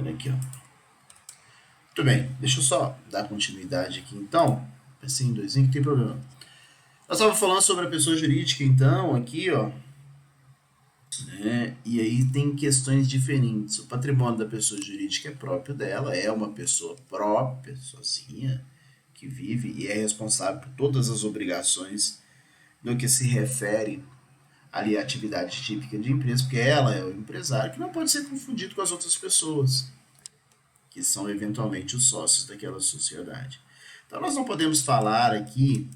Aqui, ó. Muito bem, deixa eu só dar continuidade aqui então. Assim, doisinho que tem problema. Nós estávamos falando sobre a pessoa jurídica, então, aqui, ó. Né? E aí tem questões diferentes. O patrimônio da pessoa jurídica é próprio dela, é uma pessoa própria, sozinha, que vive e é responsável por todas as obrigações no que se refere ali à atividade típica de empresa, porque ela é o empresário que não pode ser confundido com as outras pessoas, que são eventualmente os sócios daquela sociedade. Então nós não podemos falar aqui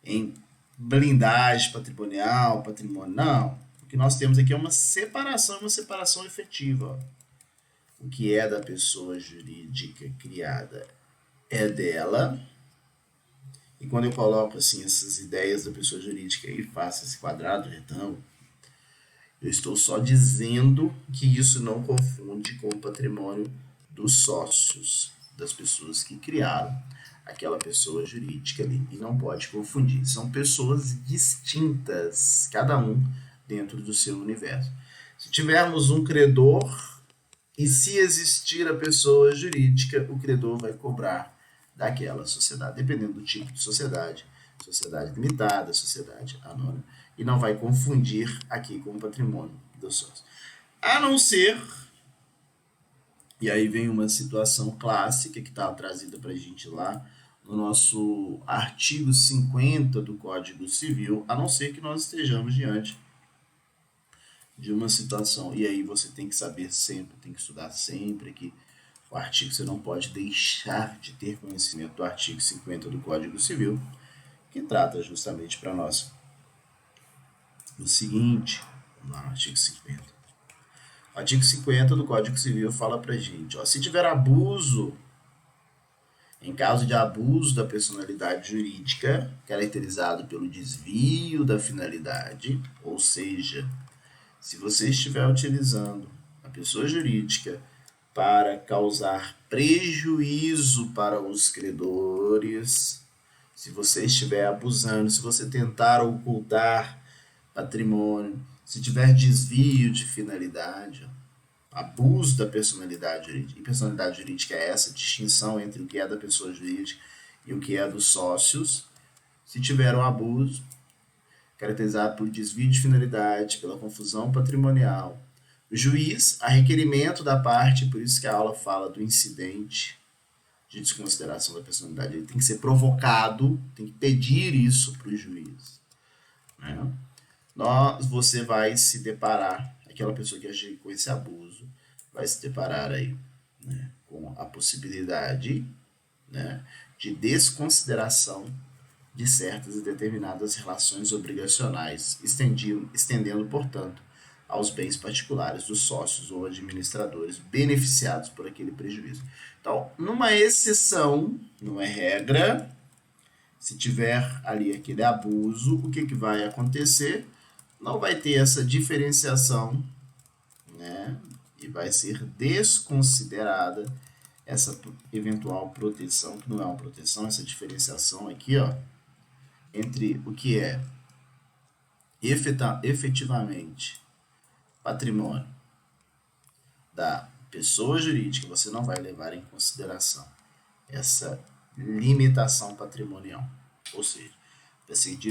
em blindagem patrimonial, patrimônio, não. O que nós temos aqui é uma separação efetiva. O que é da pessoa jurídica criada é dela. E quando eu coloco assim essas ideias da pessoa jurídica e faço esse quadrado retângulo, eu estou só dizendo que isso não confunde com o patrimônio dos sócios, das pessoas que criaram aquela pessoa jurídica ali. E não pode confundir. São pessoas distintas, cada um dentro do seu universo. Se tivermos um credor e se existir a pessoa jurídica, o credor vai cobrar daquela sociedade, dependendo do tipo de sociedade, sociedade limitada, sociedade anônima, e não vai confundir aqui com o patrimônio dos sócios. A não ser, e aí vem uma situação clássica que está trazida para a gente lá no nosso artigo 50 do Código Civil, a não ser que nós estejamos diante de uma situação, e aí você tem que saber sempre, tem que estudar sempre que o artigo você não pode deixar de ter conhecimento do artigo 50 do Código Civil, que trata justamente para nós o seguinte, vamos lá no artigo 50. O artigo 50 do Código Civil fala para gente, ó, se tiver abuso, em caso de abuso da personalidade jurídica, caracterizado pelo desvio da finalidade, ou seja, se você estiver utilizando a pessoa jurídica para causar prejuízo para os credores, se você estiver abusando, se você tentar ocultar patrimônio, se tiver desvio de finalidade, abuso da personalidade jurídica, e personalidade jurídica é essa distinção entre o que é da pessoa jurídica e o que é dos sócios, se tiver um abuso, caracterizado por desvio de finalidade, pela confusão patrimonial, o juiz, a requerimento da parte, por isso que a aula fala do incidente de desconsideração da personalidade, ele tem que ser provocado, tem que pedir isso para o juiz. Né? Você vai se deparar, aquela pessoa que agiu com esse abuso, vai se deparar aí, né, com a possibilidade, né, de desconsideração de certas e determinadas relações obrigacionais, estendendo, portanto, aos bens particulares dos sócios ou administradores beneficiados por aquele prejuízo. Então, numa exceção, não é regra, se tiver ali aquele abuso, o que vai acontecer? Não vai ter essa diferenciação, né? E vai ser desconsiderada essa eventual proteção, que não é uma proteção, essa diferenciação aqui, ó, entre o que é efetivamente patrimônio da pessoa jurídica, você não vai levar em consideração essa limitação patrimonial. Ou seja,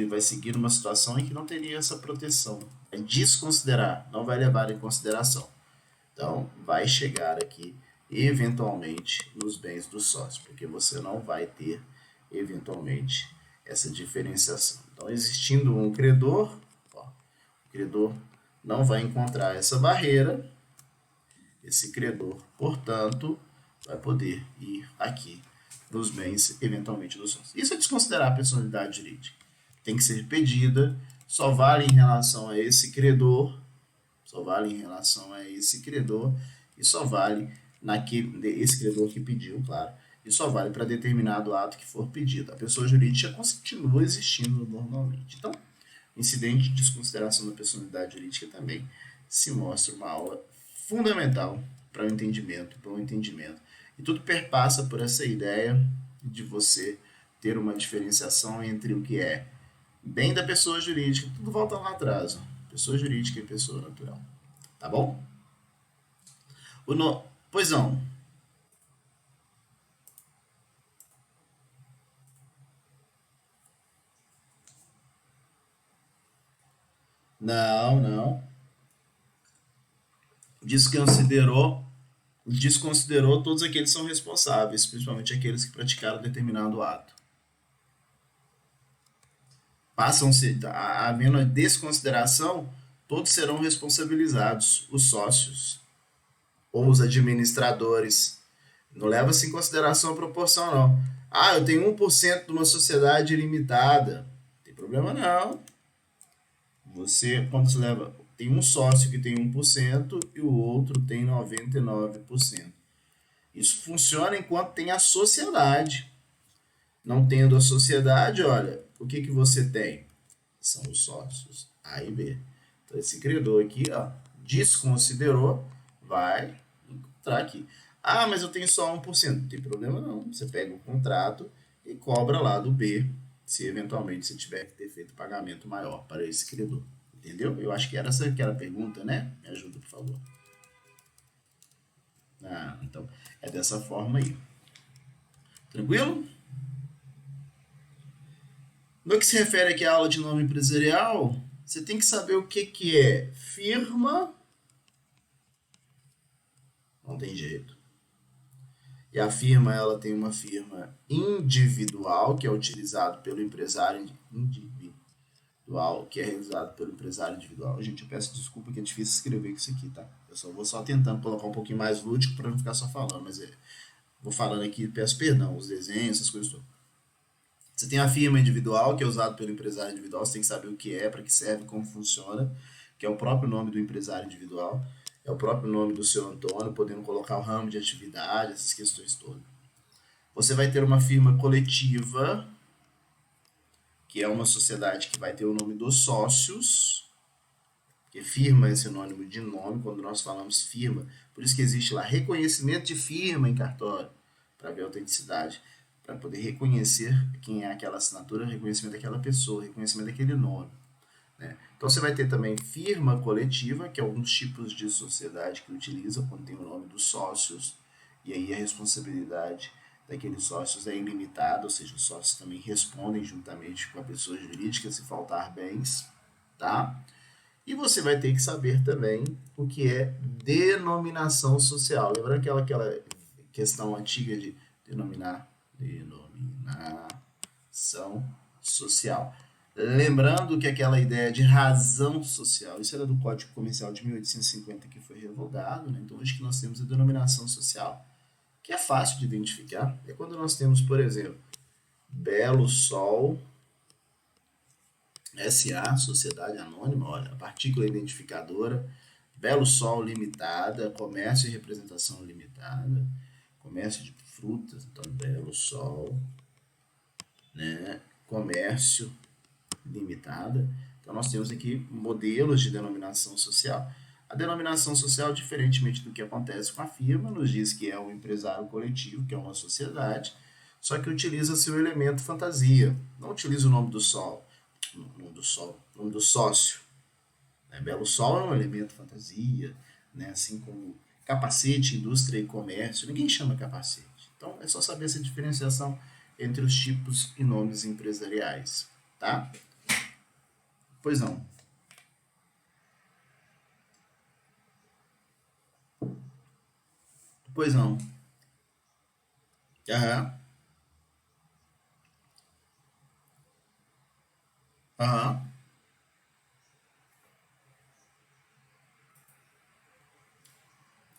vai seguir uma situação em que não teria essa proteção. Vai desconsiderar, não vai levar em consideração. Então, vai chegar aqui, eventualmente, nos bens do sócio, porque você não vai ter, eventualmente, essa diferenciação. Então, existindo um credor, ó, o credor não vai encontrar essa barreira, esse credor, portanto, vai poder ir aqui nos bens, eventualmente, dos sócios. Isso é desconsiderar a personalidade jurídica. Tem que ser pedida, só vale em relação a esse credor, e só vale esse credor que pediu, claro, e só vale para determinado ato que for pedido. A pessoa jurídica continua existindo normalmente. Então, incidente de desconsideração da personalidade jurídica também se mostra uma aula fundamental para o entendimento, E tudo perpassa por essa ideia de você ter uma diferenciação entre o que é bem da pessoa jurídica, tudo volta lá atrás, ó, pessoa jurídica e pessoa natural. Tá bom? Pois não. Não, não. Desconsiderou, desconsiderou todos aqueles que são responsáveis, principalmente aqueles que praticaram determinado ato. Passam-se, havendo a desconsideração, todos serão responsabilizados, os sócios ou os administradores. Não leva-se em consideração a proporção, não. Ah, eu tenho 1% de uma sociedade limitada. Não tem problema, não. Você, quando você leva, tem um sócio que tem 1% e o outro tem 99%. Isso funciona enquanto tem a sociedade. Não tendo a sociedade, olha, o que, que você tem? São os sócios A e B. Então, esse credor aqui, ó, desconsiderou, vai encontrar aqui. Ah, mas eu tenho só 1%. Não tem problema não. Você pega o contrato e cobra lá do B, se eventualmente você tiver que ter feito pagamento maior para esse credor. Entendeu? Eu acho que era essa que era a pergunta, né? Me ajuda, por favor. Ah, então é dessa forma aí. Tranquilo? No que se refere aqui à aula de nome empresarial, você tem que saber o que, que é firma, não tem jeito. E a firma, ela tem uma firma individual, que é utilizado pelo empresário individual, que é realizado pelo empresário individual. Gente, eu peço desculpa que é difícil escrever isso aqui, tá? Eu só vou só tentando colocar um pouquinho mais lúdico para não ficar só falando, mas vou falando aqui, peço perdão, os desenhos, essas coisas todas. Você tem a firma individual, que é usado pelo empresário individual, você tem que saber o que é, para que serve, como funciona, que é o próprio nome do empresário individual, é o próprio nome do seu Antônio, podendo colocar o ramo de atividade, essas questões todas. Você vai ter uma firma coletiva, que é uma sociedade que vai ter o nome dos sócios, porque firma é sinônimo de nome, quando nós falamos firma, por isso que existe lá reconhecimento de firma em cartório, para ver a autenticidade, para poder reconhecer quem é aquela assinatura, reconhecimento daquela pessoa, reconhecimento daquele nome. Né? Então você vai ter também firma coletiva, que é alguns tipos de sociedade que utilizam quando tem o nome dos sócios, e aí a responsabilidade daqueles sócios é ilimitada, ou seja, os sócios também respondem juntamente com a pessoa jurídica se faltar bens, tá? E você vai ter que saber também o que é denominação social. Lembra aquela questão antiga de denominação social. Lembrando que aquela ideia de razão social, isso era do Código Comercial de 1850 que foi revogado, né? Então hoje que nós temos a denominação social, que é fácil de identificar. É quando nós temos, por exemplo, Belo Sol SA, Sociedade Anônima, olha, a partícula identificadora, Belo Sol Limitada, Comércio e Representação Limitada, Comércio de Frutas, então Belo Sol, né? Comércio Limitada. Então nós temos aqui modelos de denominação social. A denominação social, diferentemente do que acontece com a firma, nos diz que é um empresário coletivo, que é uma sociedade, só que utiliza seu elemento fantasia. Não utiliza o nome do sol, o nome do sócio. Né? Belo Sol é um elemento fantasia, né? Assim como capacete, indústria e comércio. Ninguém chama capacete. Então é só saber essa diferenciação entre os tipos e nomes empresariais. Tá? Pois não. Pois não. Aham. Aham.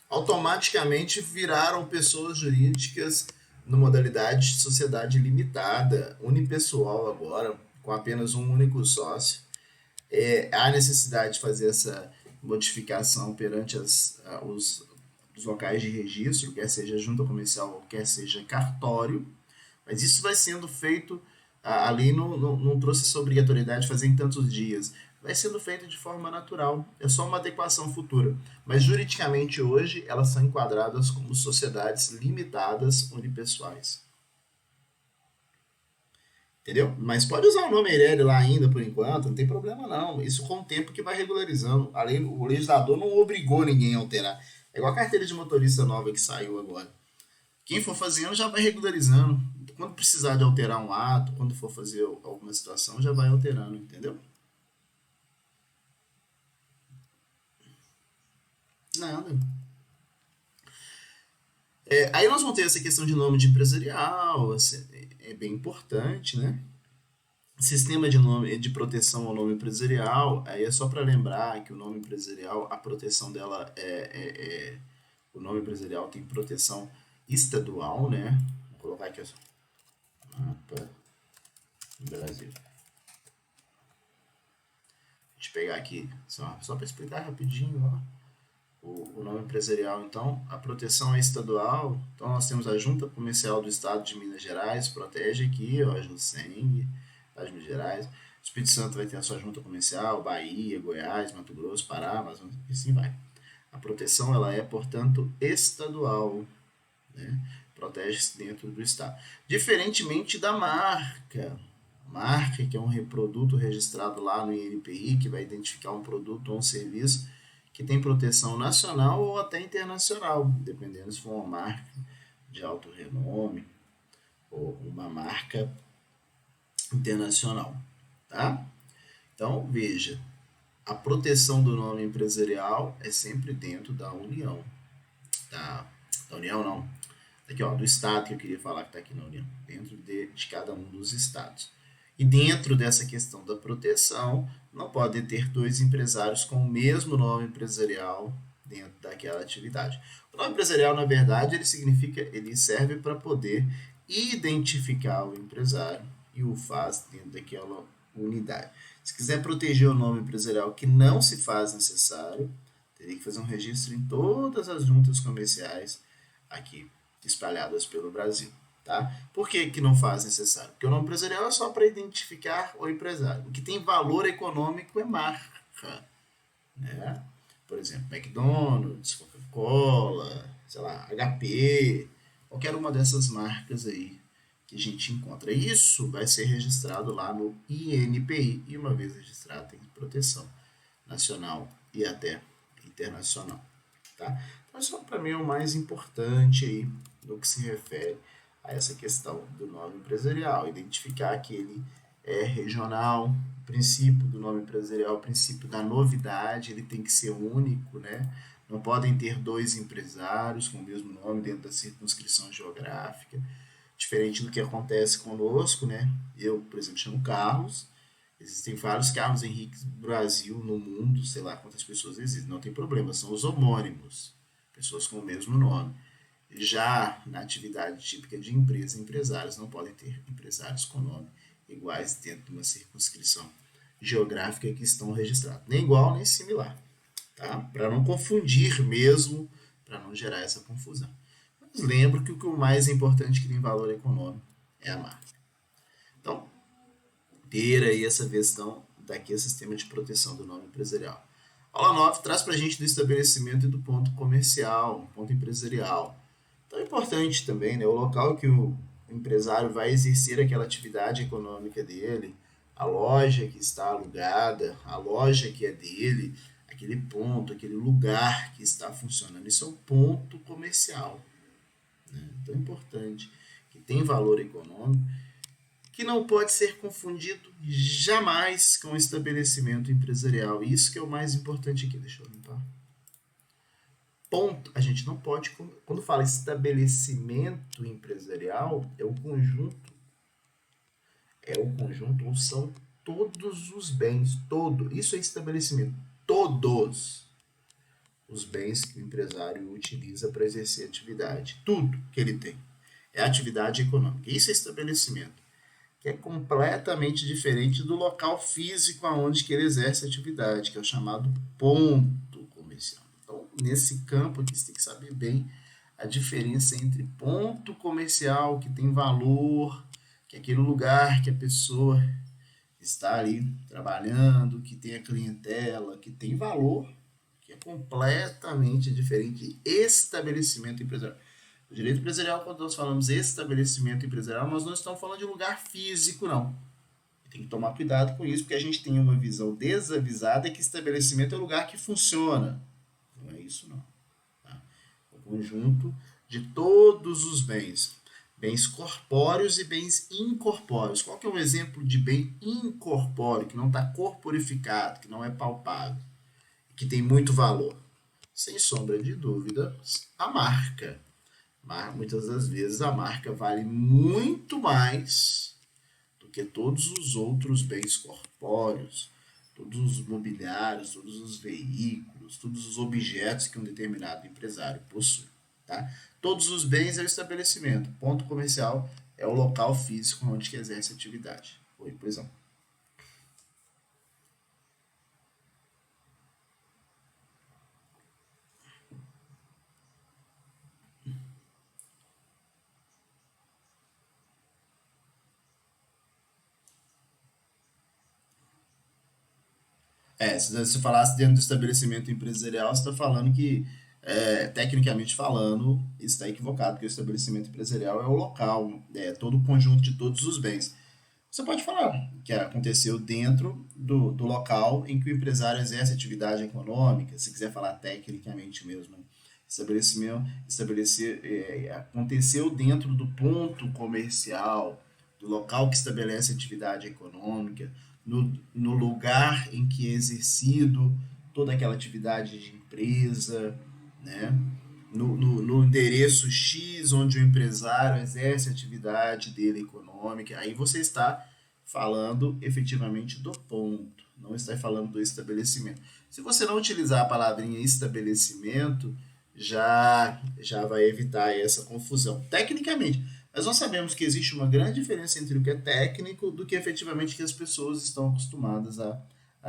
Automaticamente viraram pessoas jurídicas na modalidade de sociedade limitada, unipessoal agora, com apenas um único sócio. Há necessidade de fazer essa modificação perante os locais de registro, quer seja junta comercial, quer seja cartório, mas isso vai sendo feito, a lei não trouxe essa obrigatoriedade de fazer em tantos dias, vai sendo feito de forma natural, é só uma adequação futura. Mas juridicamente hoje elas são enquadradas como sociedades limitadas unipessoais. Entendeu? Mas pode usar o nome Eireli lá ainda por enquanto, não tem problema não. Isso com o tempo que vai regularizando. A lei, o legislador não obrigou ninguém a alterar. É igual a carteira de motorista nova que saiu agora. Quem for fazendo já vai regularizando. Quando precisar de alterar um ato, quando for fazer alguma situação, já vai alterando, entendeu? Nada. Aí nós vamos ter essa questão de nome de empresarial, assim, é bem importante, né? Sistema de nome de proteção ao nome empresarial, aí é só para lembrar que o nome empresarial, a proteção dela o nome empresarial tem proteção estadual, né? Vou colocar aqui ó, mapa Brasil. Deixa eu pegar aqui só para explicar rapidinho, ó. O nome empresarial, então, a proteção é estadual. Então, nós temos a Junta Comercial do Estado de Minas Gerais, protege aqui, ó, a Jusseng, de Minas Gerais. O Espírito Santo vai ter a sua Junta Comercial, Bahia, Goiás, Mato Grosso, Pará, Amazonas, e assim vai. A proteção, ela é, portanto, estadual, né? Protege-se dentro do Estado. Diferentemente da marca. Marca, que é um produto registrado lá no INPI, que vai identificar um produto ou um serviço que tem proteção nacional ou até internacional, dependendo se for uma marca de alto renome ou uma marca internacional, tá? Então, veja, a proteção do nome empresarial é sempre dentro da União, da União não, aqui ó, do Estado que eu queria falar que está aqui na União, dentro de cada um dos estados. E dentro dessa questão da proteção, não pode ter dois empresários com o mesmo nome empresarial dentro daquela atividade. O nome empresarial, na verdade, ele serve para poder identificar o empresário e o faz dentro daquela unidade. Se quiser proteger o nome empresarial que não se faz necessário, teria que fazer um registro em todas as juntas comerciais aqui espalhadas pelo Brasil. Tá? Por que, que não faz necessário? Porque o nome empresarial é só para identificar o empresário. O que tem valor econômico é marca. Né? Por exemplo, McDonald's, Coca-Cola, sei lá, HP, qualquer uma dessas marcas aí que a gente encontra. Isso vai ser registrado lá no INPI e uma vez registrado tem proteção nacional e até internacional. Tá? Então, isso para mim é o mais importante aí no que se refere a essa questão do nome empresarial, identificar que ele é regional, o princípio do nome empresarial, o princípio da novidade, ele tem que ser único, né? Não podem ter dois empresários com o mesmo nome dentro da circunscrição geográfica, diferente do que acontece conosco, né? Eu, por exemplo, chamo Carlos, existem vários Carlos Henriques no Brasil, no mundo, sei lá quantas pessoas existem, não tem problema, são os homônimos, pessoas com o mesmo nome. Já na atividade típica de empresa, empresários não podem ter empresários com nome iguais dentro de uma circunscrição geográfica que estão registrados. Nem igual, nem similar. Tá? Para não confundir mesmo, para não gerar essa confusão. Mas lembro que o mais importante que tem valor econômico é a marca. Então, ter aí essa questão daqui é o sistema de proteção do nome empresarial. Aula 9 traz para a gente do estabelecimento e do ponto comercial, ponto empresarial. Então é importante também, né, o local que o empresário vai exercer aquela atividade econômica dele, a loja que está alugada, a loja que é dele, aquele ponto, aquele lugar que está funcionando. Isso é um ponto comercial. Né? Então é importante, que tem valor econômico, que não pode ser confundido jamais com o estabelecimento empresarial. Isso que é o mais importante aqui. Deixa eu limpar. Ponto. A gente não pode, quando fala estabelecimento empresarial, é o conjunto ou são todos os bens, isso é estabelecimento, todos os bens que o empresário utiliza para exercer atividade, tudo que ele tem, é atividade econômica, isso é estabelecimento, que é completamente diferente do local físico aonde que ele exerce a atividade, que é o chamado ponto comercial. Então, nesse campo aqui, você tem que saber bem a diferença entre ponto comercial, que tem valor, que é aquele lugar que a pessoa está ali trabalhando, que tem a clientela, que tem valor, que é completamente diferente de estabelecimento empresarial. O direito empresarial, quando nós falamos estabelecimento empresarial, nós não estamos falando de lugar físico, não. Tem que tomar cuidado com isso, porque a gente tem uma visão desavisada que estabelecimento é o lugar que funciona. Não é isso, não. Tá? conjunto de todos os bens. Bens corpóreos e bens incorpóreos. Qual que é um exemplo de bem incorpóreo, que não está corporificado, que não é palpável, que tem muito valor? Sem sombra de dúvidas, a marca. Mas muitas das vezes a marca vale muito mais do que todos os outros bens corpóreos, todos os mobiliários, todos os veículos, todos os objetos que um determinado empresário possui. Tá? Todos os bens é o estabelecimento. Ponto comercial é o local físico onde que exerce atividade. Oi, pois não. Se você falasse dentro do estabelecimento empresarial, você está falando que, tecnicamente falando, isso está equivocado, porque o estabelecimento empresarial é o local, é todo o conjunto de todos os bens. Você pode falar que aconteceu dentro do local em que o empresário exerce atividade econômica, se quiser falar tecnicamente mesmo. Né? Aconteceu dentro do ponto comercial, do local que estabelece atividade econômica, no lugar em que é exercido toda aquela atividade de empresa, né? No endereço X, onde o empresário exerce a atividade dele econômica, aí você está falando efetivamente do ponto, não está falando do estabelecimento. Se você não utilizar a palavrinha estabelecimento, já vai evitar essa confusão. Tecnicamente, mas nós sabemos que existe uma grande diferença entre o que é técnico do que efetivamente que as pessoas estão acostumadas a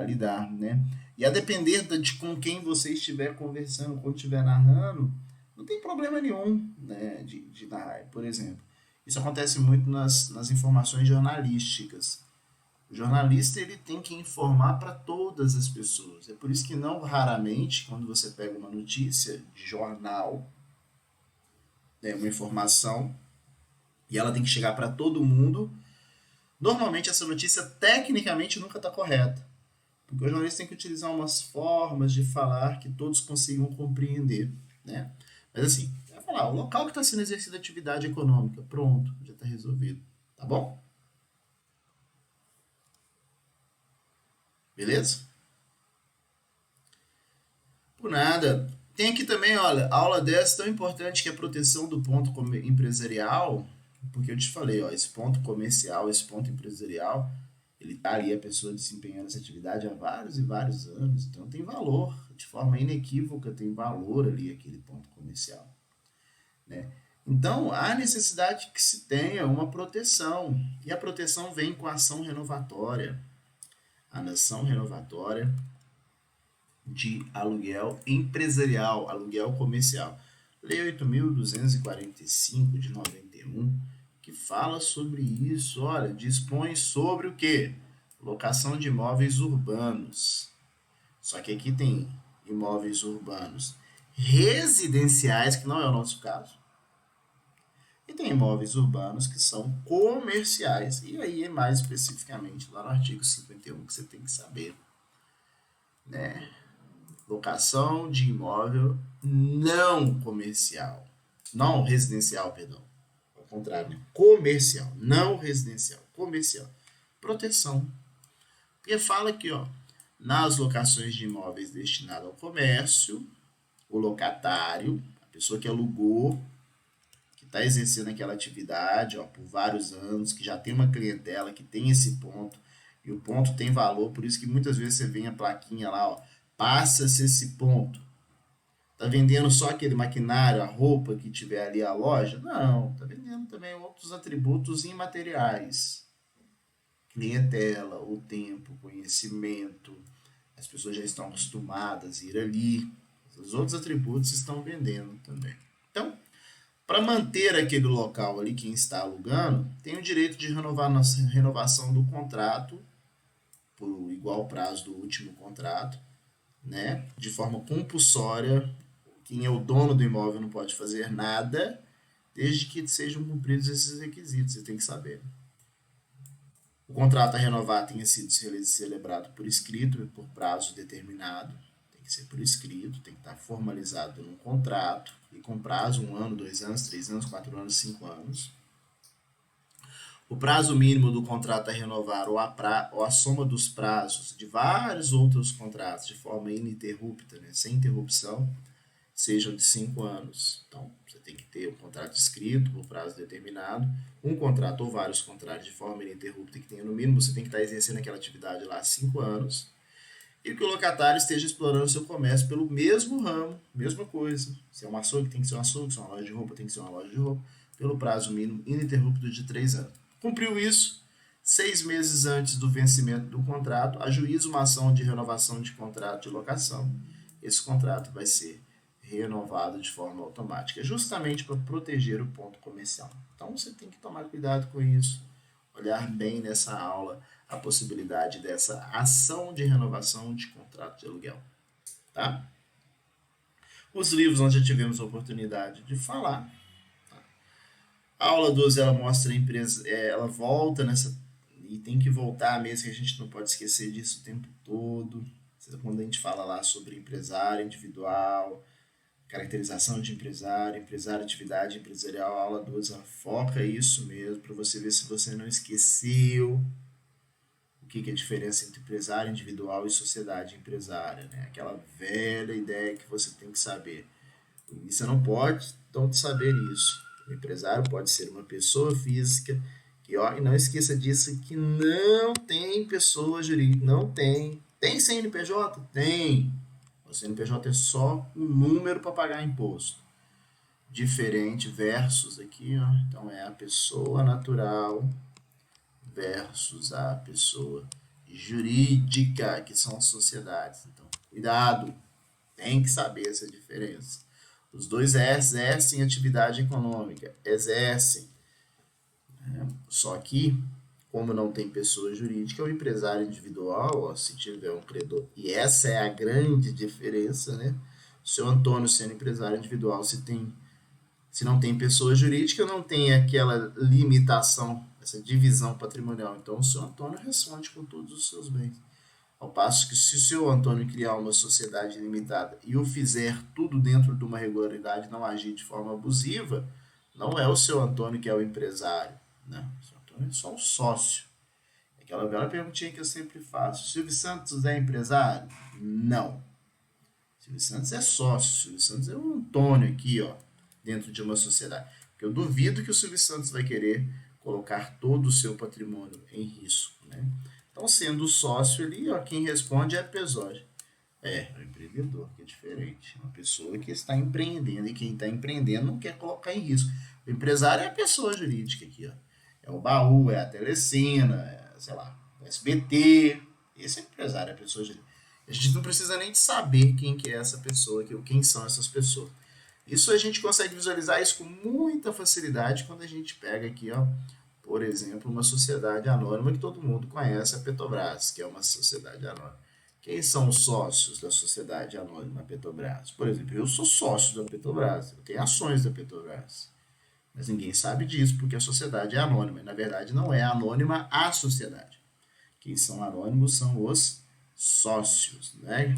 lidar, né? E a depender de com quem você estiver conversando, quando estiver narrando, não tem problema nenhum, né, de narrar. Por exemplo, isso acontece muito nas informações jornalísticas. O jornalista ele tem que informar para todas as pessoas. É por isso que não raramente, quando você pega uma notícia de jornal, né, uma informação, e ela tem que chegar para todo mundo, normalmente essa notícia tecnicamente nunca está correta. Porque o jornalista tem que utilizar umas formas de falar que todos consigam compreender, né? Mas assim, vai falar, o local que está sendo exercida a atividade econômica, pronto, já está resolvido, tá bom? Beleza? Por nada. Tem aqui também, olha, aula 10 tão importante que é a proteção do ponto empresarial, porque eu te falei, ó, esse ponto comercial, esse ponto empresarial, ele tá ali a pessoa desempenhando essa atividade há vários e vários anos, então tem valor, de forma inequívoca tem valor ali aquele ponto comercial, né? Então, há necessidade que se tenha uma proteção, e a proteção vem com a ação renovatória. A ação renovatória de aluguel empresarial, aluguel comercial. Lei 8.245 de 91, que fala sobre isso, olha, dispõe sobre o quê? Locação de imóveis urbanos. Só que aqui tem imóveis urbanos residenciais, que não é o nosso caso, e tem imóveis urbanos que são comerciais. E aí é mais especificamente lá no artigo 51 que você tem que saber, né? Locação de imóvel não comercial. Não residencial, perdão. Ao contrário, né? Comercial. Não residencial. Comercial. Proteção. Porque fala aqui, ó. Nas locações de imóveis destinados ao comércio, o locatário, a pessoa que alugou, que está exercendo aquela atividade, ó, por vários anos, que já tem uma clientela, que tem esse ponto, e o ponto tem valor, por isso que muitas vezes você vê a plaquinha lá, ó, passa-se esse ponto. Tá vendendo só aquele maquinário, a roupa que tiver ali a loja? Não, tá vendendo também outros atributos imateriais. Clientela, o tempo, o conhecimento. As pessoas já estão acostumadas a ir ali. Os outros atributos estão vendendo também. Então, para manter aquele local ali, quem está alugando, tem o direito de renovar na renovação do contrato por igual prazo do último contrato, né? De forma compulsória. Quem é o dono do imóvel não pode fazer nada, desde que sejam cumpridos esses requisitos. Você tem que saber. O contrato a renovar tenha sido celebrado por escrito e por prazo determinado. Tem que ser por escrito, tem que estar formalizado num contrato, e com prazo 1 ano, 2 anos, 3 anos, 4 anos, 5 anos. O prazo mínimo do contrato a renovar ou a soma dos prazos de vários outros contratos de forma ininterrupta, né, sem interrupção, sejam de 5 anos. Então, você tem que ter um contrato escrito por prazo determinado, um contrato ou vários contratos de forma ininterrupta que tenha no mínimo, você tem que estar exercendo aquela atividade lá há 5 anos, e que o locatário esteja explorando o seu comércio pelo mesmo ramo, mesma coisa. Se é um açougue, tem que ser um açougue, se é uma loja de roupa, tem que ser uma loja de roupa, pelo prazo mínimo ininterrupto de 3 anos. Cumpriu isso, 6 meses antes do vencimento do contrato, ajuiza uma ação de renovação de contrato de locação. Esse contrato vai ser renovado de forma automática, justamente para proteger o ponto comercial. Então você tem que tomar cuidado com isso, olhar bem nessa aula a possibilidade dessa ação de renovação de contrato de aluguel. Tá? Os livros onde já tivemos a oportunidade de falar. Tá? A aula 12 ela mostra a empresa, ela volta nessa, e tem que voltar mesmo, que a gente não pode esquecer disso o tempo todo. Quando a gente fala lá sobre empresário individual, caracterização de empresário, atividade empresarial, a aula 12 ela foca isso mesmo, para você ver se você não esqueceu o que é a diferença entre empresário individual e sociedade empresária, né? Aquela velha ideia que você tem que saber. E você não pode não saber isso. O empresário pode ser uma pessoa física, que, ó, e não esqueça disso, que não tem pessoa jurídica, não tem. Tem CNPJ? Tem. O CNPJ é só um número para pagar imposto. Diferente versus aqui, ó. Então é a pessoa natural versus a pessoa jurídica, que são as sociedades. Então, cuidado, tem que saber essa diferença. Os dois exercem atividade econômica, exercem. Só que, como não tem pessoa jurídica, o empresário individual, ó, se tiver um credor, e essa é a grande diferença, né? O seu Antônio sendo empresário individual, se não tem pessoa jurídica, não tem aquela limitação, essa divisão patrimonial. Então, o seu Antônio responde com todos os seus bens. Ao passo que, se o seu Antônio criar uma sociedade limitada e o fizer tudo dentro de uma regularidade, não agir de forma abusiva, não é o seu Antônio que é o empresário, né? O seu Antônio é só o sócio. Aquela bela perguntinha que eu sempre faço: Silvio Santos é empresário? Não. Silvio Santos é sócio. Silvio Santos é o Antônio aqui, ó, dentro de uma sociedade. Porque eu duvido que o Silvio Santos vai querer colocar todo o seu patrimônio em risco, né? Então, sendo sócio ali, ó, quem responde é a pessoa. É o empreendedor, que é diferente. Uma pessoa que está empreendendo, e quem está empreendendo não quer colocar em risco. O empresário é a pessoa jurídica aqui, ó. É o baú, é a telecena, é, sei lá, o SBT. Esse é o empresário, é a pessoa jurídica. A gente não precisa nem de saber quem que é essa pessoa, quem são essas pessoas. Isso a gente consegue visualizar isso com muita facilidade quando a gente pega aqui, ó, por exemplo, uma sociedade anônima que todo mundo conhece, a Petrobras, que é uma sociedade anônima. Quem são os sócios da sociedade anônima Petrobras? Por exemplo, eu sou sócio da Petrobras, eu tenho ações da Petrobras. Mas ninguém sabe disso porque a sociedade é anônima. E, na verdade, não é anônima a sociedade. Quem são anônimos são os sócios, né?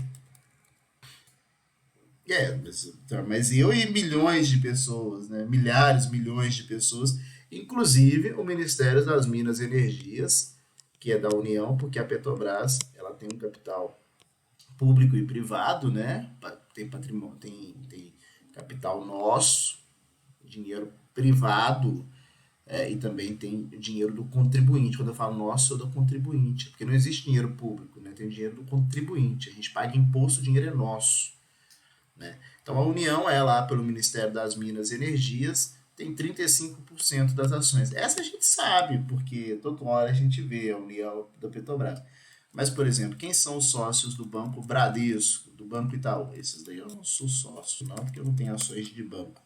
Mas eu e milhões de pessoas, né? Milhares, milhões de pessoas, inclusive o Ministério das Minas e Energias, que é da União, porque a Petrobras ela tem um capital público e privado, né? Tem patrimônio, tem capital nosso, dinheiro privado, e também tem dinheiro do contribuinte. Quando eu falo nosso, eu sou do contribuinte, porque não existe dinheiro público, né? Tem dinheiro do contribuinte. A gente paga imposto, o dinheiro é nosso, né? Então a União é lá pelo Ministério das Minas e Energias, tem 35% das ações. Essa a gente sabe, porque toda hora a gente vê a União da Petrobras. Mas, por exemplo, quem são os sócios do Banco Bradesco, do Banco Itaú? Esses daí eu não sou sócio, não, porque eu não tenho ações de banco,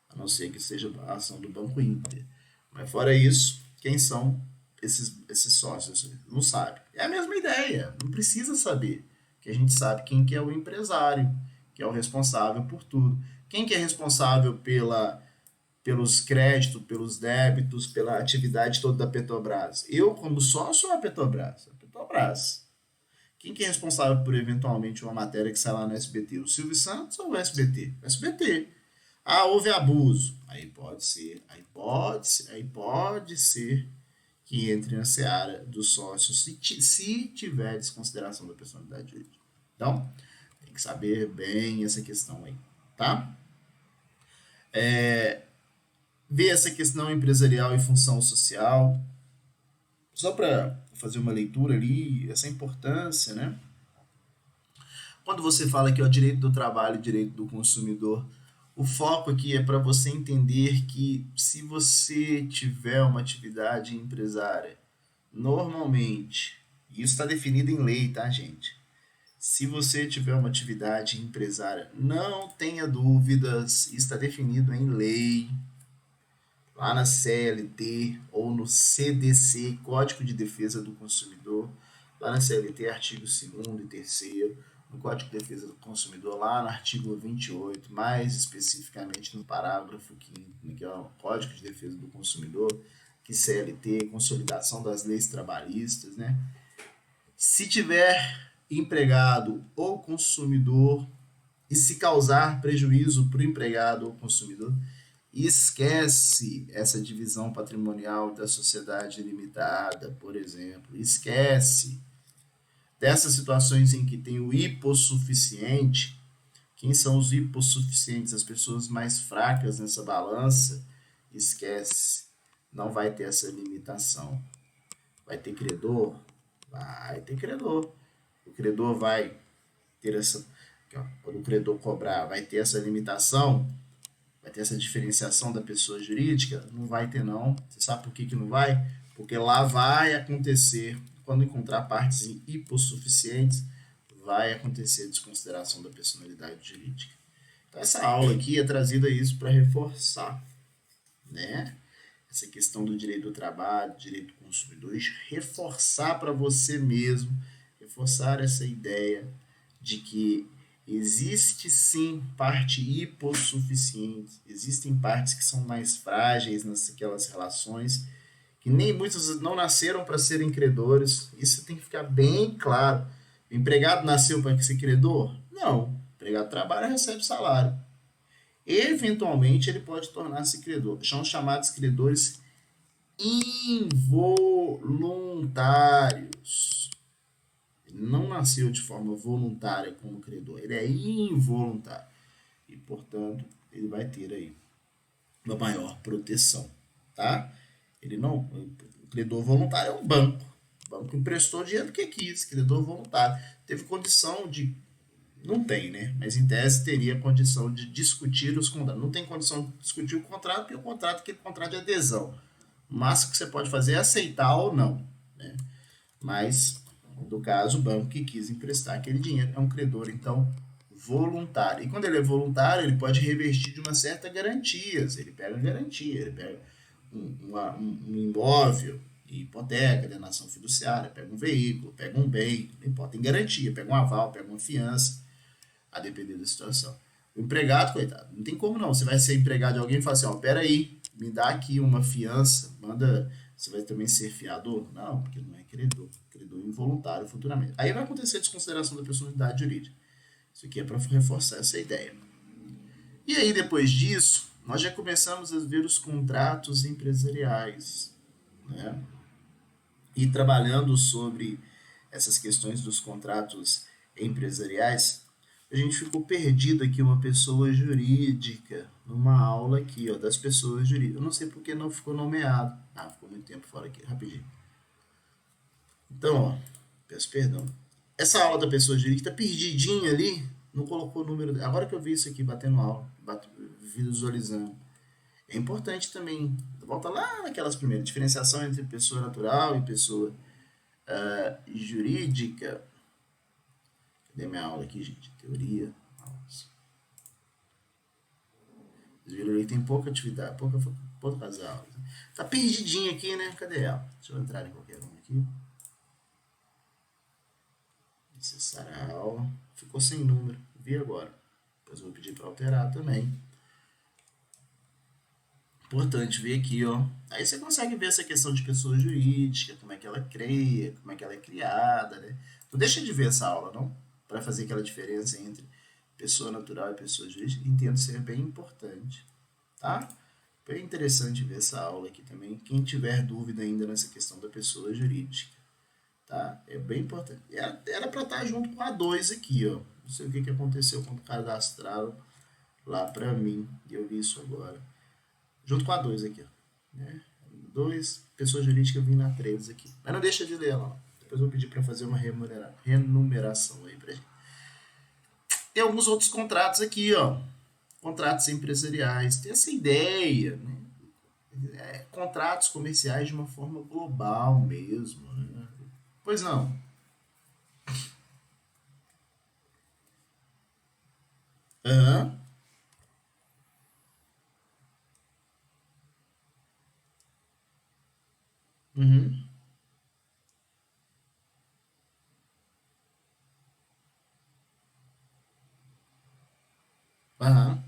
a não ser que seja a ação do Banco Inter. Mas fora isso, quem são esses sócios? Não sabe. É a mesma ideia, não precisa saber. Que a gente sabe quem que é o empresário, que é o responsável por tudo. Quem que é responsável pelos créditos, pelos débitos, pela atividade toda da Petrobras? Eu, como sócio, ou a Petrobras? A Petrobras. Quem que é responsável por eventualmente uma matéria que sai lá no SBT? O Silvio Santos ou o SBT? O SBT. Ah, houve abuso. Aí pode ser que entre na seara dos sócios se tiver desconsideração da personalidade jurídica. Então, tem que saber bem essa questão aí, tá? Ver essa questão empresarial e função social, só para fazer uma leitura ali, essa importância, né? Quando você fala aqui, ó, direito do trabalho e direito do consumidor, o foco aqui é para você entender que se você tiver uma atividade empresária, normalmente, e isso está definido em lei, tá, gente? Se você tiver uma atividade empresária, não tenha dúvidas, está definido em lei, lá na CLT ou no CDC, Código de Defesa do Consumidor, lá na CLT, artigo 2º e 3º, no Código de Defesa do Consumidor, lá no artigo 28, mais especificamente no parágrafo 5º, que é o Código de Defesa do Consumidor, que CLT, Consolidação das Leis Trabalhistas, né? Se tiver empregado ou consumidor e se causar prejuízo para o empregado ou consumidor, esquece essa divisão patrimonial da sociedade limitada, por exemplo. Esquece dessas situações em que tem o hipossuficiente. Quem são os hipossuficientes? As pessoas mais fracas nessa balança. Esquece. Não vai ter essa limitação. Vai ter credor? Vai ter credor. O credor vai ter essa... Quando o credor cobrar, vai ter essa limitação? Vai ter essa diferenciação da pessoa jurídica? Não vai ter, não. Você sabe por que não vai? Porque lá vai acontecer, quando encontrar partes hipossuficientes, vai acontecer a desconsideração da personalidade jurídica. Então, essa aula aqui é trazida isso para reforçar, né? Essa questão do direito do trabalho, direito do consumidor, reforçar para você mesmo, reforçar essa ideia de que existe sim parte hipossuficiente, existem partes que são mais frágeis naquelas relações, que nem muitos não nasceram para serem credores. Isso tem que ficar bem claro. O empregado nasceu para ser credor? Não. O empregado trabalha e recebe salário. Eventualmente ele pode tornar-se credor. São chamados credores involuntários. Ele não nasceu de forma voluntária como credor, ele é involuntário. E, portanto, ele vai ter aí uma maior proteção, tá? Ele não, o credor voluntário é um banco. O banco emprestou dinheiro porque quis, credor voluntário. Teve condição de, não tem, né? Mas em tese teria condição de discutir os contratos. Não tem condição de discutir o contrato, porque o contrato é aquele contrato de adesão. O máximo que você pode fazer é aceitar ou não, né? Mas, no caso, o banco que quis emprestar aquele dinheiro é um credor, então, voluntário. E quando ele é voluntário, ele pode revestir de uma certa garantia. Ele pega garantia, ele pega um imóvel, hipoteca, alienação fiduciária, pega um veículo, pega um bem, não importa, tem garantia, pega um aval, pega uma fiança, a depender da situação. O empregado, coitado, não tem como não. Você vai ser empregado de alguém e fala assim, ó, peraí, me dá aqui uma fiança, manda, você vai também ser fiador? Não, porque não é credor, credor involuntário futuramente. Aí vai acontecer a desconsideração da personalidade jurídica. Isso aqui é para reforçar essa ideia. E aí, depois disso, nós já começamos a ver os contratos empresariais, né? E trabalhando sobre essas questões dos contratos empresariais, a gente ficou perdido aqui uma pessoa jurídica numa aula aqui, ó, das pessoas jurídicas. Eu não sei porque não ficou nomeado. Ah, ficou muito tempo fora aqui, rapidinho. Então, ó, peço perdão. Essa aula da pessoa jurídica tá perdidinha ali, não colocou o número. Agora que eu vi isso aqui batendo aula, visualizando. É importante também, volta lá naquelas primeiras, diferenciação entre pessoa natural e pessoa jurídica. Cadê minha aula aqui, gente? Teoria. Nossa. Vocês viram aí, tem pouca atividade, poucas aulas. Tá perdidinha aqui, né? Cadê ela? Deixa eu entrar em qualquer uma aqui. Necessária a aula. Ficou sem número. Vi agora. Depois eu vou pedir para alterar também. Importante ver aqui, ó. Aí você consegue ver essa questão de pessoa jurídica, como é que ela cria, como é que ela é criada, né? Não deixa de ver essa aula, não? Para fazer aquela diferença entre pessoa natural e pessoa jurídica. Entendo ser bem importante, tá? Bem interessante ver essa aula aqui também. Quem tiver dúvida ainda nessa questão da pessoa jurídica, tá? É bem importante. Era para estar junto com a 2 aqui, ó. Não sei o que aconteceu quando cadastraram lá para mim. E eu vi isso agora. Junto com a 2 aqui, ó. Né? 2, pessoa jurídica, eu vim na 3 aqui. Mas não deixa de ler ela, ó. Depois eu vou pedir para fazer uma renumeração aí pra gente. Tem alguns outros contratos aqui, ó. Contratos empresariais. Tem essa ideia, né? Contratos comerciais de uma forma global mesmo, né? Pois não. Aham. Uhum. Aham.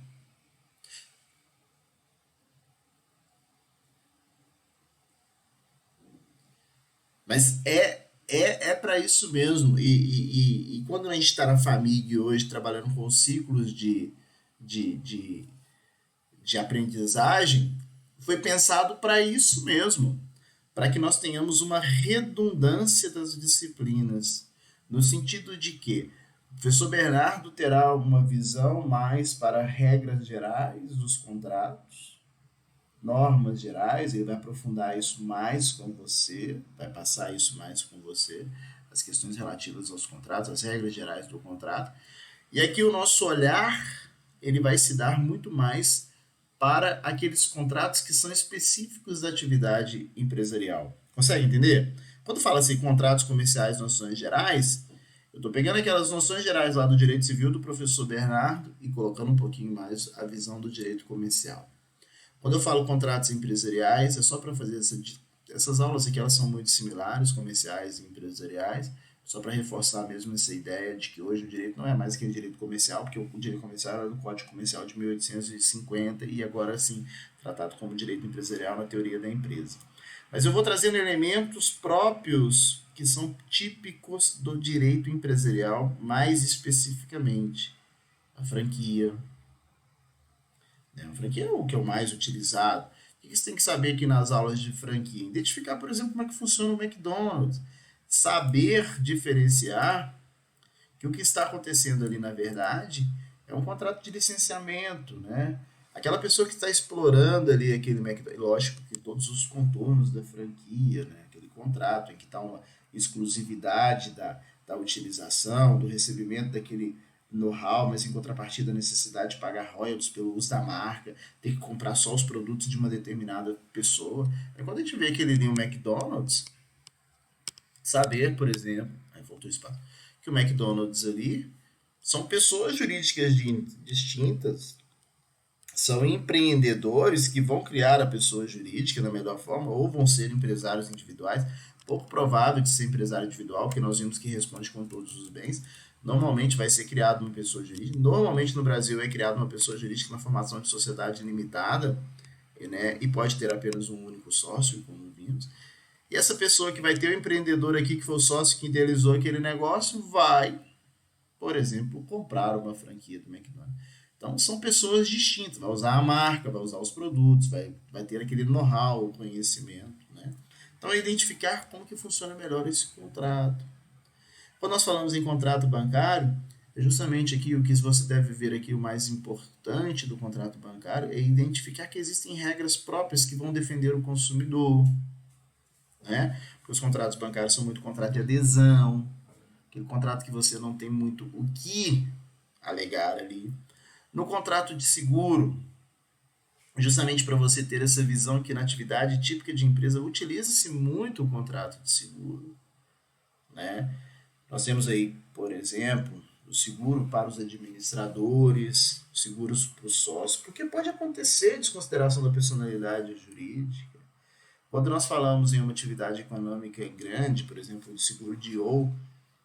Mas é para isso mesmo. E quando a gente está na família hoje, trabalhando com ciclos de, de, de aprendizagem, foi pensado para isso mesmo, para que nós tenhamos uma redundância das disciplinas, no sentido de que o professor Bernardo terá uma visão mais para regras gerais dos contratos, normas gerais, ele vai aprofundar isso mais com você, vai passar isso mais com você, as questões relativas aos contratos, as regras gerais do contrato. E aqui o nosso olhar, ele vai se dar muito mais para aqueles contratos que são específicos da atividade empresarial. Consegue entender? Quando fala assim, contratos comerciais, noções gerais, eu estou pegando aquelas noções gerais lá do direito civil do professor Bernardo e colocando um pouquinho mais a visão do direito comercial. Quando eu falo contratos empresariais, é só para fazer essas aulas aqui, elas são muito similares, comerciais e empresariais, só para reforçar mesmo essa ideia de que hoje o direito não é mais aquele direito comercial, porque o direito comercial era do Código Comercial de 1850 e agora sim tratado como direito empresarial na teoria da empresa. Mas eu vou trazendo elementos próprios que são típicos do direito empresarial, mais especificamente a franquia, né? A franquia é o que é o mais utilizado. O que você tem que saber aqui nas aulas de franquia? Identificar, por exemplo, como é que funciona o McDonald's. Saber diferenciar que o que está acontecendo ali, na verdade, é um contrato de licenciamento, né? Aquela pessoa que está explorando ali aquele McDonald's, lógico que todos os contornos da franquia, né? Aquele contrato em que está uma exclusividade da utilização, do recebimento daquele know-how, mas em contrapartida a necessidade de pagar royalties pelo uso da marca, ter que comprar só os produtos de uma determinada pessoa. Aí quando a gente vê aquele ali, o McDonald's, saber, por exemplo, aí voltou o espaço, que o McDonald's ali são pessoas jurídicas distintas, são empreendedores que vão criar a pessoa jurídica da melhor forma ou vão ser empresários individuais. Pouco provável de ser empresário individual, que nós vimos que responde com todos os bens. Normalmente vai ser criado uma pessoa jurídica. Normalmente no Brasil é criada uma pessoa jurídica na formação de sociedade limitada, né, e pode ter apenas um único sócio, como vimos. E essa pessoa que vai ter o empreendedor aqui, que foi o sócio que idealizou aquele negócio, vai, por exemplo, comprar uma franquia do McDonald's. Então são pessoas distintas, vai usar a marca, vai usar os produtos, vai ter aquele know-how, o conhecimento, né? Então é identificar como que funciona melhor esse contrato. Quando nós falamos em contrato bancário, é justamente aqui o que você deve ver aqui o mais importante do contrato bancário é identificar que existem regras próprias que vão defender o consumidor, né? Porque os contratos bancários são muito contrato de adesão, aquele contrato que você não tem muito o que alegar ali. No contrato de seguro, justamente para você ter essa visão que na atividade típica de empresa utiliza-se muito o contrato de seguro, né? Nós temos aí, por exemplo, o seguro para os administradores, seguros para os sócios, porque pode acontecer desconsideração da personalidade jurídica. Quando nós falamos em uma atividade econômica grande, por exemplo, o seguro de ou,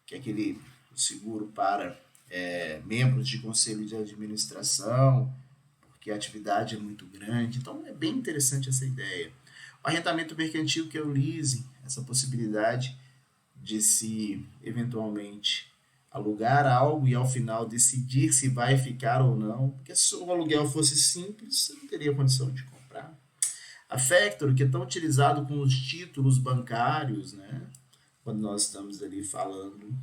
que é aquele seguro para membros de conselho de administração, porque a atividade é muito grande. Então é bem interessante essa ideia. O arrendamento mercantil, que é o leasing, essa possibilidade de se eventualmente alugar algo e ao final decidir se vai ficar ou não, porque se o aluguel fosse simples, você não teria condição de comprar. A Factor, que é tão utilizado com os títulos bancários, né? Quando nós estamos ali falando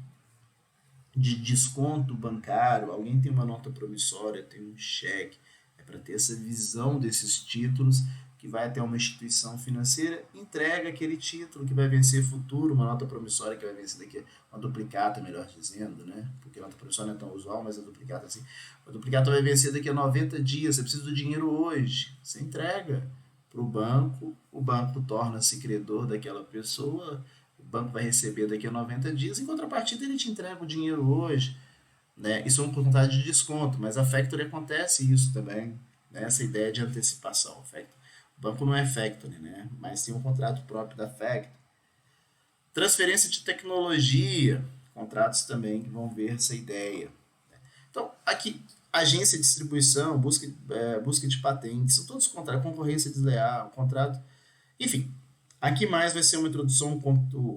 de desconto bancário, alguém tem uma nota promissória, tem um cheque, é para ter essa visão desses títulos que vai até uma instituição financeira, entrega aquele título que vai vencer futuro, uma nota promissória que vai vencer daqui, uma duplicata, melhor dizendo, né? Porque a nota promissória não é tão usual, mas a duplicata assim. A duplicata vai vencer daqui a 90 dias, você precisa do dinheiro hoje, você entrega para o banco torna-se credor daquela pessoa, o banco vai receber daqui a 90 dias, em contrapartida ele te entrega o dinheiro hoje, né? Isso é uma oportunidade de desconto, mas a Factory acontece isso também, né? Essa ideia de antecipação. O banco não é Factory, né? Mas tem um contrato próprio da Factory. Transferência de tecnologia, contratos também que vão ver essa ideia. Então, aqui, agência de distribuição, busca de patentes, são todos contratos, concorrência desleal, contrato. Enfim, aqui mais vai ser uma introdução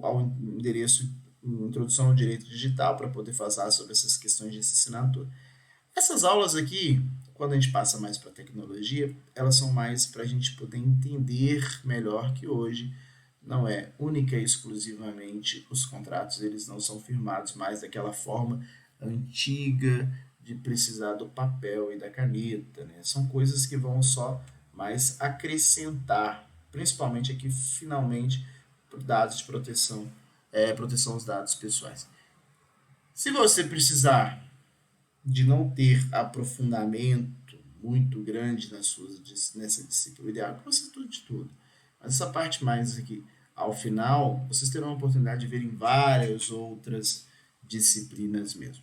ao endereço, introdução ao direito digital para poder falar sobre essas questões de assinatura. Essas aulas aqui, quando a gente passa mais para tecnologia, elas são mais para a gente poder entender melhor que hoje não é única e exclusivamente os contratos, eles não são firmados mais daquela forma antiga de precisar do papel e da caneta, né? São coisas que vão só mais acrescentar, principalmente aqui finalmente dados de proteção, proteção aos dados pessoais. Se você precisar de não ter aprofundamento muito grande nessa disciplina, o ideal é que você estude tudo. Mas essa parte mais aqui, ao final, vocês terão a oportunidade de verem várias outras disciplinas mesmo,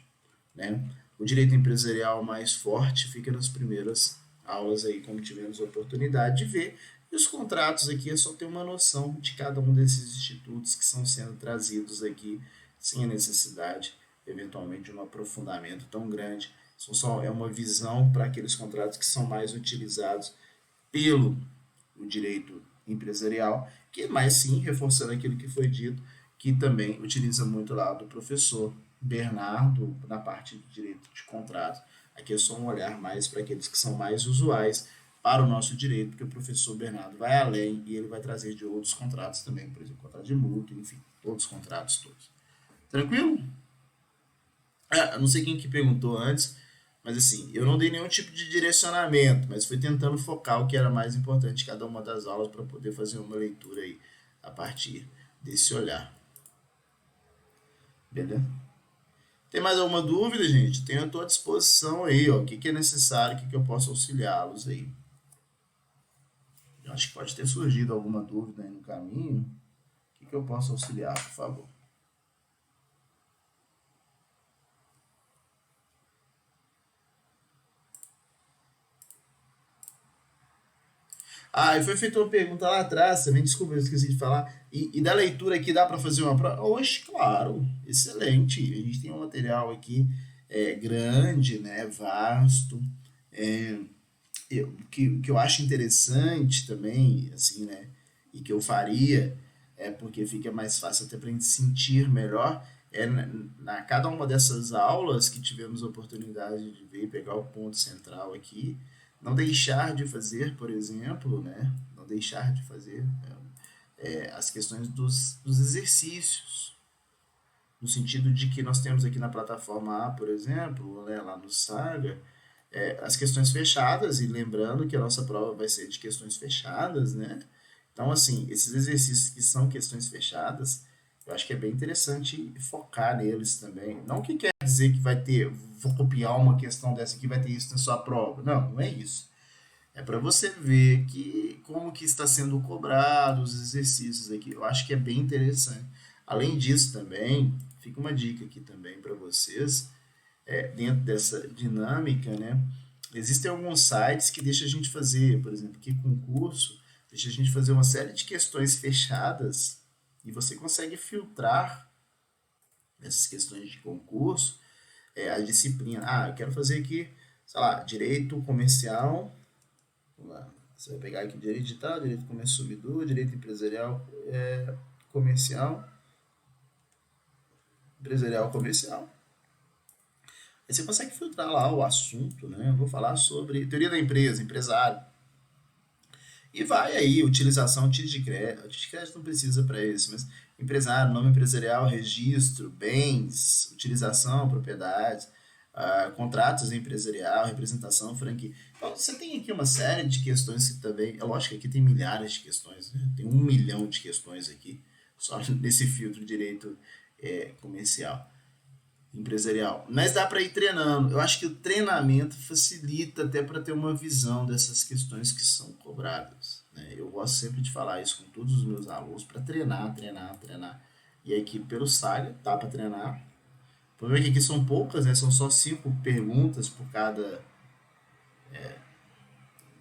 né? O direito empresarial mais forte fica nas primeiras aulas aí, como tivemos a oportunidade de ver. E os contratos aqui é só ter uma noção de cada um desses institutos que estão sendo trazidos aqui, sem a necessidade, eventualmente, de um aprofundamento tão grande. Isso só é uma visão para aqueles contratos que são mais utilizados pelo o direito empresarial, que mais sim, reforçando aquilo que foi dito, que também utiliza muito lá do professor Bernardo na parte de direito de contrato. Aqui é só um olhar mais para aqueles que são mais usuais para o nosso direito, porque o professor Bernardo vai além e ele vai trazer de outros contratos também, por exemplo, contrato de multa, enfim, outros contratos todos. Tranquilo? Não sei quem que perguntou antes, mas assim, eu não dei nenhum tipo de direcionamento, mas fui tentando focar o que era mais importante em cada uma das aulas para poder fazer uma leitura aí a partir desse olhar. Beleza? Tem mais alguma dúvida, gente? Tenho à tua disposição aí, ó. O que, que é necessário, o que, que eu posso auxiliá-los aí. Eu acho que pode ter surgido alguma dúvida aí no caminho. O que, que eu posso auxiliar, por favor? E foi feita uma pergunta lá atrás também, desculpa, eu esqueci de falar. E da leitura aqui dá para fazer uma prova? Oxe, claro, excelente. A gente tem um material aqui grande, né, vasto. É, que eu acho interessante também, assim, né, e que eu faria, porque fica mais fácil até para a gente sentir melhor, cada uma dessas aulas que tivemos a oportunidade de ver, pegar o ponto central aqui, não deixar de fazer, por exemplo, né, não deixar de fazer as questões dos exercícios, no sentido de que nós temos aqui na plataforma A, por exemplo, né, lá no Saga, as questões fechadas, e lembrando que a nossa prova vai ser de questões fechadas, né? Então, assim, esses exercícios que são questões fechadas, eu acho que é bem interessante focar neles também. Não que quer dizer que vai ter, vou copiar uma questão dessa aqui, vai ter isso na sua prova. Não, não é isso. É para você ver que como que está sendo cobrado os exercícios aqui. Eu acho que é bem interessante. Além disso também, fica uma dica aqui também para vocês, dentro dessa dinâmica, né? Existem alguns sites que deixam a gente fazer, por exemplo, que concurso, deixa a gente fazer uma série de questões fechadas e você consegue filtrar essas questões de concurso, a disciplina. Eu quero fazer aqui, sei lá, direito comercial. Vamos lá. Você vai pegar aqui direito digital, direito comercial consumidor, direito empresarial comercial. empresarial comercial. Aí você consegue filtrar lá o assunto, né? Eu vou falar sobre teoria da empresa, empresário. E vai aí, utilização, título de crédito. O título de crédito não precisa para isso, mas empresário, nome empresarial, registro, bens, utilização, propriedades, contratos empresarial, representação, franquia. Então, você tem aqui uma série de questões que também. É lógico que aqui tem milhares de questões, né? Tem 1 milhão de questões aqui, só nesse filtro de direito comercial empresarial. Mas dá para ir treinando. Eu acho que o treinamento facilita até para ter uma visão dessas questões que são cobradas, né? Eu gosto sempre de falar isso com todos os meus alunos para treinar, treinar, treinar. E aqui pelo Saga dá para treinar. O problema é que aqui são poucas, né? São só 5 perguntas por cada.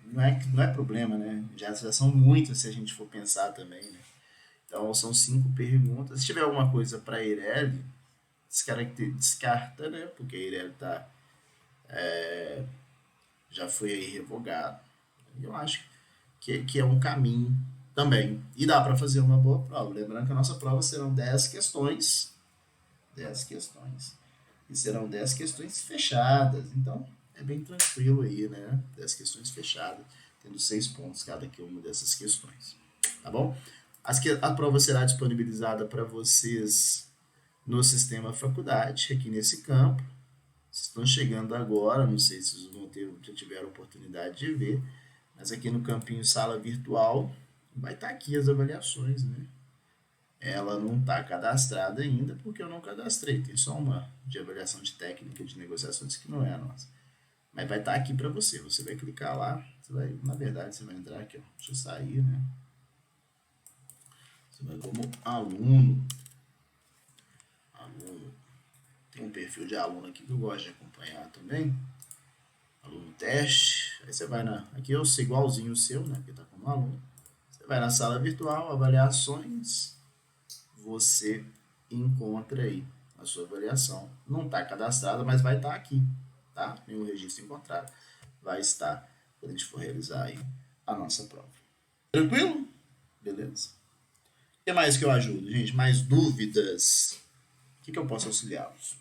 Não é problema, né? Já são muitas se a gente for pensar também, né? Então são 5 perguntas. Se tiver alguma coisa para Eireli, descarta, né? Porque a Eireli já foi aí revogado. Eu acho que é um caminho também. E dá para fazer uma boa prova. Lembrando que a nossa prova serão 10 questões. 10 questões. E serão 10 questões fechadas. Então é bem tranquilo aí, né? 10 questões fechadas, tendo 6 pontos cada que uma dessas questões. Tá bom? A prova será disponibilizada para vocês no sistema faculdade, aqui nesse campo. Vocês estão chegando agora, não sei se vocês já tiveram oportunidade de ver, mas aqui no campinho sala virtual vai estar aqui as avaliações, né? Ela não está cadastrada ainda porque eu não cadastrei, tem só uma de avaliação de técnica de negociações que não é a nossa. Mas vai estar aqui para você, você vai clicar lá, na verdade você vai entrar aqui, ó, deixa eu sair, né? Você vai como aluno, tem um perfil de aluno aqui que eu gosto de acompanhar também, aluno teste, aí você vai aqui eu sou igualzinho o seu, né, que está como aluno, você vai na sala virtual, avaliações, você encontra aí a sua avaliação, não está cadastrada, mas vai estar aqui, tá? Nenhum registro encontrado, vai estar quando a gente for realizar aí a nossa prova. Tranquilo? Beleza? O que mais que eu ajudo, gente? Mais dúvidas? O que eu posso auxiliá-los?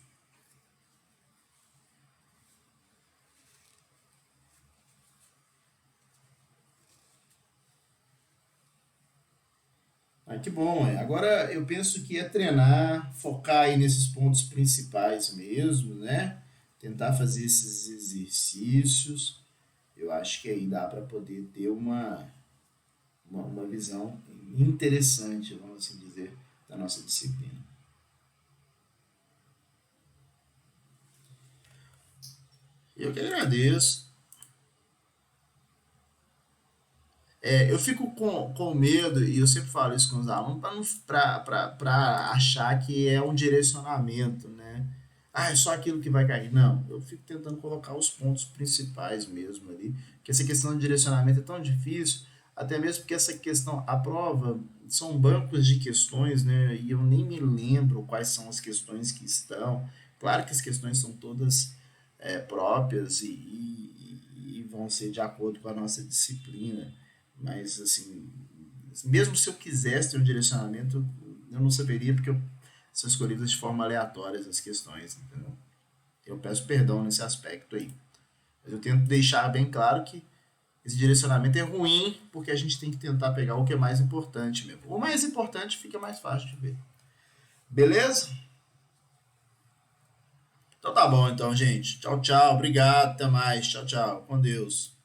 Que bom, Agora eu penso que é treinar, focar aí nesses pontos principais mesmo, né? Tentar fazer esses exercícios. Eu acho que aí dá para poder ter uma visão interessante, vamos assim dizer, da nossa disciplina. Eu que agradeço. Eu fico com medo, e eu sempre falo isso com os alunos, para achar que é um direcionamento, né? Ah, é só aquilo que vai cair. Não, eu fico tentando colocar os pontos principais mesmo ali, porque essa questão de direcionamento é tão difícil, até mesmo porque essa questão, a prova, são bancos de questões, né? E eu nem me lembro quais são as questões que estão. Claro que as questões são todas próprias e vão ser de acordo com a nossa disciplina. Mas, assim, mesmo se eu quisesse ter um direcionamento, eu não saberia, porque são escolhidas de forma aleatória as questões, entendeu? Eu peço perdão nesse aspecto aí. Mas eu tento deixar bem claro que esse direcionamento é ruim, porque a gente tem que tentar pegar o que é mais importante mesmo. O mais importante fica mais fácil de ver. Beleza? Então tá bom, então, gente. Tchau, tchau. Obrigado. Até mais. Tchau, tchau. Com Deus.